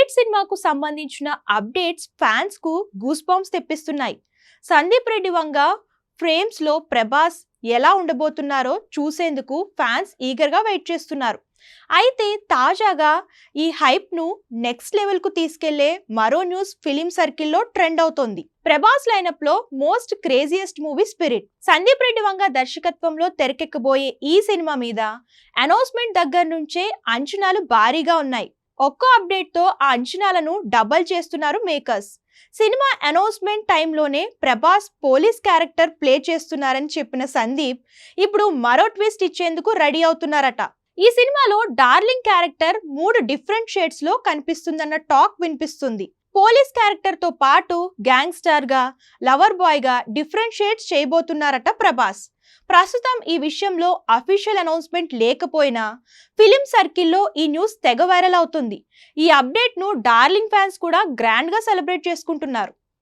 Spirit సినిమాకు సంబంధించిన updates fans కు గూస్ బంప్స్ తెప్పిస్తున్నాయి. సందీప్ రెడ్డి వంగ ఫ్రేమ్స్ లో ప్రభాస్ ఎలా ఉండబోతున్నారో చూసేందుకు ఫ్యాన్స్ ఈగర్ గా వెయిట్ చేస్తున్నారు. అయితే తాజాగా ఈ హైప్ ను నెక్స్ట్ లెవెల్ కు తీసుకెళ్లే మరో న్యూస్ ఫిలిం సర్కిల్ లో ట్రెండ్ అవుతోంది. ప్రభాస్ లైనప్ లో most craziest movie spirit. Sandeep Reddy Vanga దర్శకత్వంలో తెరకెక్కబోయే ఈ సినిమా మీద అనౌన్స్మెంట్ దగ్గర నుంచే అంచనాలు భారీగా ఉన్నాయి. ఒక్కో అప్డేట్ తో ఆ అంచనాలను డబల్ చేస్తున్నారు మేకర్స్. సినిమా అనౌన్స్మెంట్ టైంలోనే ప్రభాస్ పోలీస్ క్యారెక్టర్ ప్లే చేస్తున్నారని చెప్పిన సందీప్ ఇప్పుడు మరో ట్విస్ట్ ఇచ్చేందుకు రెడీ అవుతున్నారట. ఈ సినిమాలో డార్లింగ్ క్యారెక్టర్ 3 డిఫరెంట్ షేడ్స్ లో కనిపిస్తుందన్న టాక్ వినిపిస్తుంది. పోలీస్ క్యారెక్టర్ తో పాటు గ్యాంగ్స్టర్ గా, లవర్ బాయ్ గా డిఫరెంట్ షేడ్స్ చేయబోతున్నారట ప్రభాస్. ప్రస్తుతం ఈ విషయంలో అఫీషియల్ అనౌన్స్మెంట్ లేకపోయినా ఫిలిం సర్కిల్లో ఈ న్యూస్ తెగ వైరల్ అవుతుంది. ఈ అప్డేట్ ను డార్లింగ్ ఫ్యాన్స్ కూడా గ్రాండ్ గా సెలబ్రేట్ చేసుకుంటున్నారు.